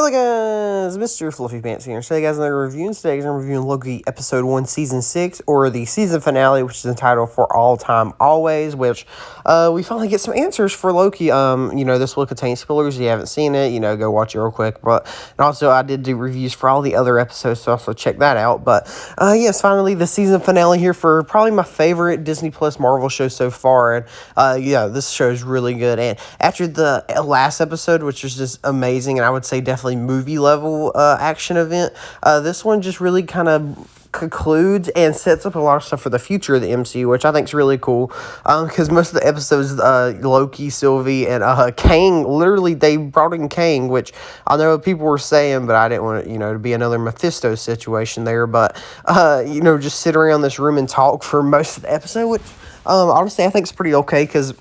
Hello guys, Mr. Fluffy Pants here. Today guys, another review. And today I'm reviewing Loki episode 1 season 6, or the season finale, which is entitled For All Time Always, which we finally get some answers for Loki. This will contain spoilers. If you haven't seen it, go watch it real quick. But and also I did do reviews for all the other episodes, so also check that out. But yes, finally the season finale here for probably my favorite Disney Plus Marvel show so far. And this show is really good. And after the last episode, which was just amazing, and I would say definitely movie level action event, this one just really kind of concludes and sets up a lot of stuff for the future of the MCU, which I think is really cool, because most of the episodes, Loki, Sylvie, and Kang, literally they brought in Kang, which I know people were saying, but I didn't want it, to be another Mephisto situation there, but just sit around this room and talk for most of the episode, which honestly I think is pretty okay, because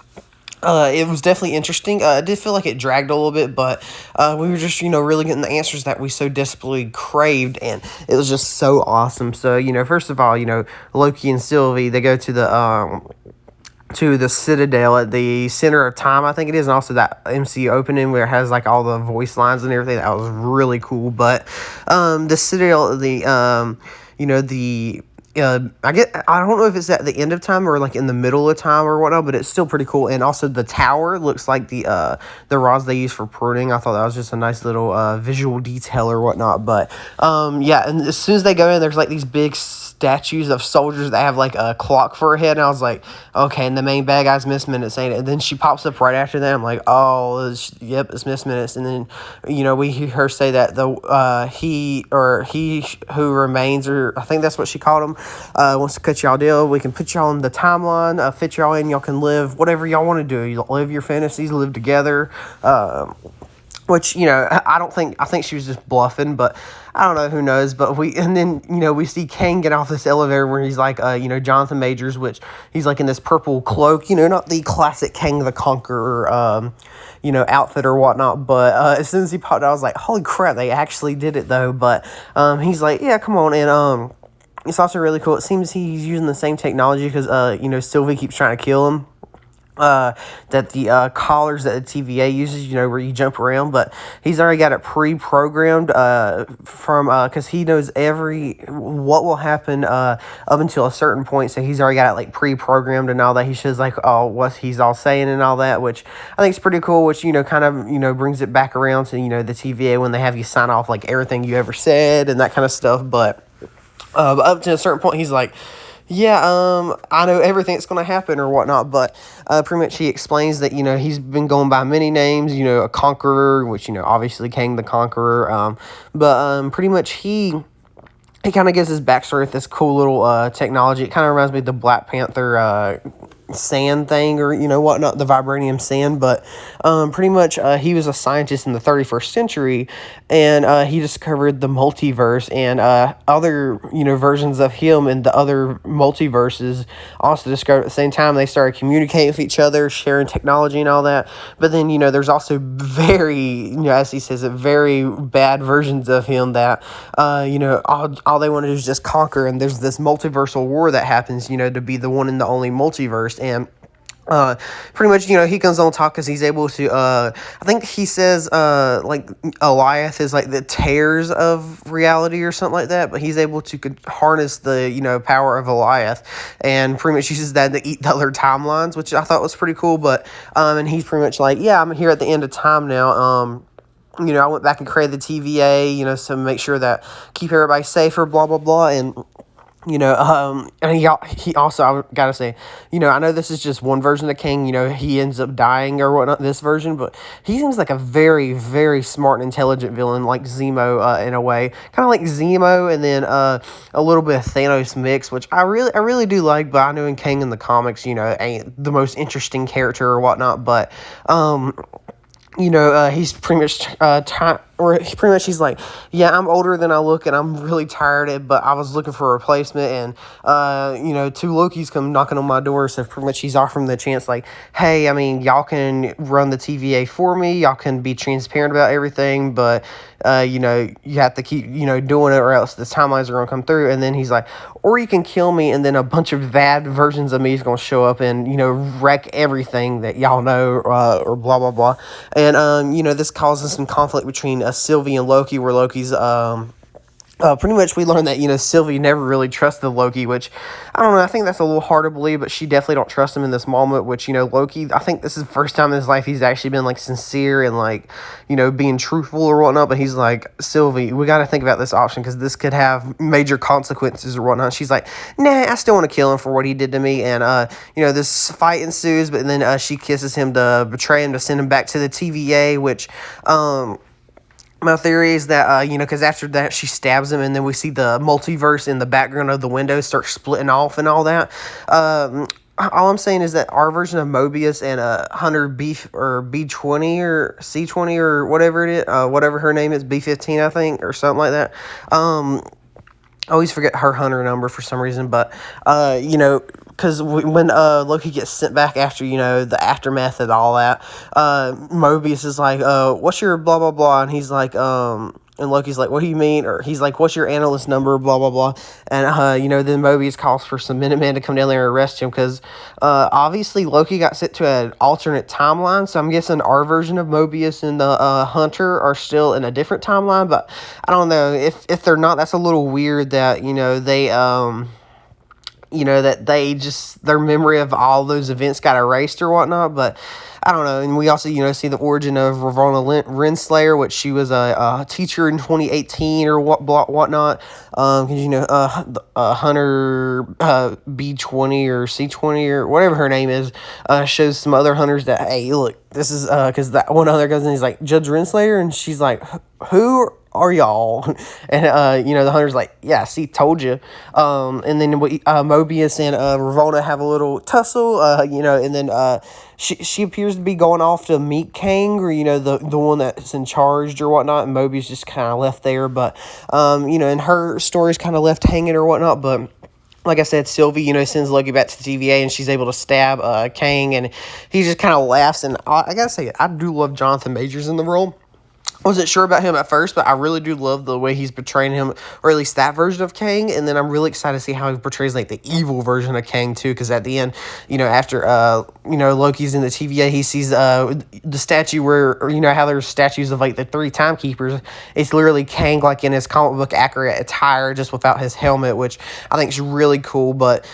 it was definitely interesting. I did feel like it dragged a little bit, but we were just, really getting the answers that we so desperately craved, and it was just so awesome. So, first of all, Loki and Sylvie, they go to the Citadel at the center of time, I think it is, and also that MC opening where it has like all the voice lines and everything. That was really cool. But the Citadel, I don't know if it's at the end of time or like in the middle of time or whatnot, but it's still pretty cool. And also the tower looks like the rods they use for pruning. I thought that was just a nice little visual detail or whatnot. But and as soon as they go in, there's like these big statues of soldiers that have like a clock for a head, and I was like, okay, and the main bad guy's Miss Minutes, ain't it? And then she pops up right after that. I'm like, oh, it's Miss Minutes. And then we hear her say that he who remains, or I think that's what she called him, wants to cut y'all deal. We can put y'all on the timeline, fit y'all in. Y'all can live whatever y'all want to do. You live your fantasies, live together. Which, I think she was just bluffing, but I don't know, who knows. But we see Kang get off this elevator where he's like, Jonathan Majors, which he's like in this purple cloak, not the classic Kang the Conqueror, outfit or whatnot. But as soon as he popped out, I was like, holy crap, they actually did it though. But he's like, yeah, come on. And it's also really cool. It seems he's using the same technology because, Sylvie keeps trying to kill him. That the collars that the TVA uses, where you jump around, but he's already got it pre-programmed because he knows what will happen up until a certain point, so he's already got it like pre-programmed and all that. He shows like what he's all saying and all that, which I think is pretty cool, which kind of brings it back around to the TVA when they have you sign off like everything you ever said and that kind of stuff. But up to a certain point, he's like, yeah, I know everything that's going to happen or whatnot, but pretty much he explains that, he's been going by many names, a conqueror, which, obviously Kang the Conqueror, but pretty much he kind of gives his backstory with this cool little technology. It kind of reminds me of the Black Panther sand thing, or whatnot, the vibranium sand. But pretty much he was a scientist in the 31st century, and he discovered the multiverse, and other versions of him and the other multiverses also discovered at the same time. They started communicating with each other, sharing technology and all that. But then there's also very, as he says it, very bad versions of him that all they want to do is just conquer. And there's this multiversal war that happens, to be the one and the only multiverse. And pretty much, he comes on top because he's able to, I think he says, like, Eliath is like the tears of reality or something like that, but he's able to harness the, power of Eliath, and pretty much uses that to eat the other timelines, which I thought was pretty cool. But, and he's pretty much like, yeah, I'm here at the end of time now, I went back and created the TVA, so make sure that keep everybody safer, blah, blah, blah. And, and he also, I gotta say, I know this is just one version of Kang, he ends up dying or whatnot, this version, but he seems like a very, very smart and intelligent villain, like Zemo, in a way. Kind of like Zemo, and then a little bit of Thanos mix, which I really do like. But I know in Kang in the comics, ain't the most interesting character or whatnot, but, he's pretty much he's like, yeah, I'm older than I look, and I'm really tired, but I was looking for a replacement, and, two Lokis come knocking on my door, so pretty much he's offering the chance, like, hey, I mean, y'all can run the TVA for me, y'all can be transparent about everything, but, you have to keep, doing it, or else the timelines are going to come through. And then he's like, or you can kill me, and then a bunch of bad versions of me is going to show up and, wreck everything that y'all know, or blah, blah, blah. And, this causes some conflict between Sylvie and Loki, where Loki's pretty much we learned that, Sylvie never really trusted Loki, which, I don't know, I think that's a little hard to believe, but she definitely don't trust him in this moment, which, Loki, I think this is the first time in his life he's actually been, like, sincere and, like, being truthful or whatnot, but he's like, Sylvie, we got to think about this option, because this could have major consequences or whatnot. She's like, nah, I still want to kill him for what he did to me, and, this fight ensues, but then she kisses him to betray him, to send him back to the TVA, which, my theory is that, because after that she stabs him, and then we see the multiverse in the background of the window start splitting off and all that. All I'm saying is that our version of Mobius and Hunter B20 or C20 or whatever it is, whatever her name is, B15 I think, or something like that. I always forget her Hunter number for some reason, but because when Loki gets sent back after the aftermath of all that, Mobius is like, what's your blah blah blah, and he's like, and Loki's like, what do you mean? Or he's like, what's your analyst number? Blah, blah, blah. And, then Mobius calls for some Minutemen to come down there and arrest him because, obviously, Loki got sent to an alternate timeline. So I'm guessing our version of Mobius and the Hunter are still in a different timeline. But I don't know. If they're not, that's a little weird that, they, that they just, their memory of all those events got erased or whatnot. But I don't know. And we also, see the origin of Ravonna Renslayer, which she was a teacher in 2018 or whatnot. Because, Hunter B20 or C20 or whatever her name is, shows some other hunters that, hey, look, this is, because that one other goes and he's like, Judge Renslayer? And she's like, who are y'all? And, the hunter's like, yeah, see, told you. And then Mobius and Ravonna have a little tussle, and then she appears to be going off to meet Kang, or, the one that's in charge or whatnot, and Mobius just kind of left there. But, and her story's kind of left hanging or whatnot, but like I said, Sylvie, sends Loki back to the TVA, and she's able to stab Kang, and he just kind of laughs. And I gotta say, I do love Jonathan Majors in the role. I wasn't sure about him at first, but I really do love the way he's portraying him, or at least that version of Kang. And then I'm really excited to see how he portrays like the evil version of Kang too, because at the end, after Loki's in the TVA, he sees the statue where, how there's statues of like the three timekeepers. It's literally Kang like in his comic book accurate attire, just without his helmet, which I think is really cool. But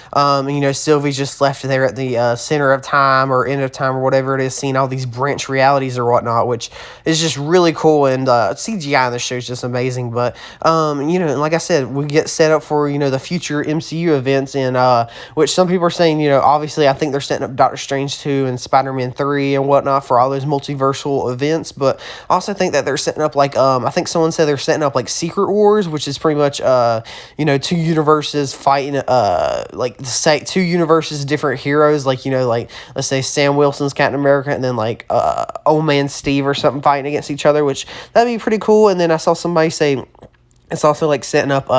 Sylvie's just left there at the center of time or end of time or whatever it is, seeing all these branch realities or whatnot, which is just really cool. And CGI in the show is just amazing. But and like I said, we get set up for the future MCU events, and which some people are saying, obviously I think they're setting up Doctor Strange 2 and Spider-Man 3 and whatnot for all those multiversal events. But I also think that they're setting up like I think someone said they're setting up like Secret Wars, which is pretty much two universes fighting like say two universes, different heroes, like like let's say Sam Wilson's Captain America, and then like Old Man Steve or something fighting against each other, which that'd be pretty cool. And then I saw somebody say it's also like setting up,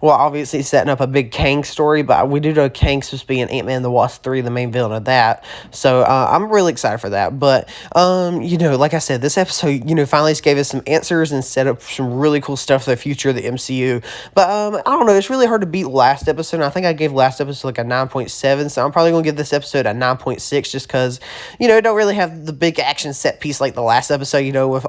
obviously setting up a big Kang story, but we do know Kang's supposed to be in Ant-Man and the Wasp 3, the main villain of that. So I'm really excited for that. But, like I said, this episode, finally just gave us some answers and set up some really cool stuff for the future of the MCU. But I don't know, it's really hard to beat last episode. And I think I gave last episode like a 9.7, so I'm probably going to give this episode a 9.6 just because, it don't really have the big action set piece like the last episode, with,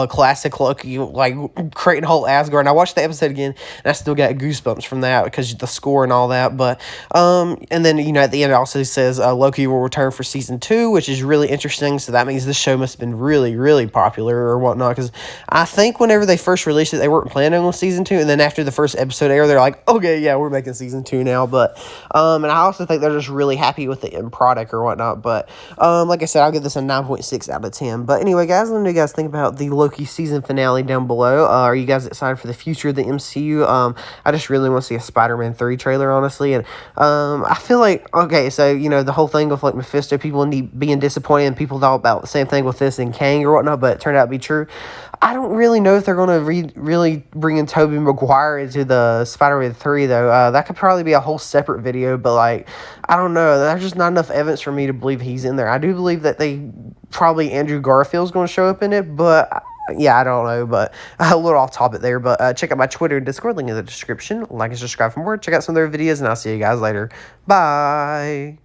classic Loki, like, creating whole Asgard. And I watched the episode again, and I still got goosebumps from that because the score and all that. But and then at the end it also says Loki will return for season 2, which is really interesting. So that means this show must have been really, really popular or whatnot. Because I think whenever they first released it, they weren't planning on season 2, and then after the first episode aired, they're like, okay, yeah, we're making season 2 now. But and I also think they're just really happy with the end product or whatnot. But like I said, I'll give this a 9.6 out of 10. But anyway, guys, let me know what you guys think about the Loki season finale down below. Are you guys excited for the future of the MCU? I just really want to see a Spider-Man 3 trailer, honestly. And I feel like, okay, so the whole thing with like Mephisto, people being disappointed, and people thought about the same thing with this and Kang or whatnot, but it turned out to be true. I don't really know if they're going to really bring in Tobey Maguire into the Spider-Man 3, though. That could probably be a whole separate video, but like, I don't know. There's just not enough evidence for me to believe he's in there. I do believe that probably Andrew Garfield's going to show up in it, but yeah, I don't know, but a little off topic there. But check out my Twitter and Discord, link in the description. Like and subscribe for more. Check out some of their videos, and I'll see you guys later. Bye.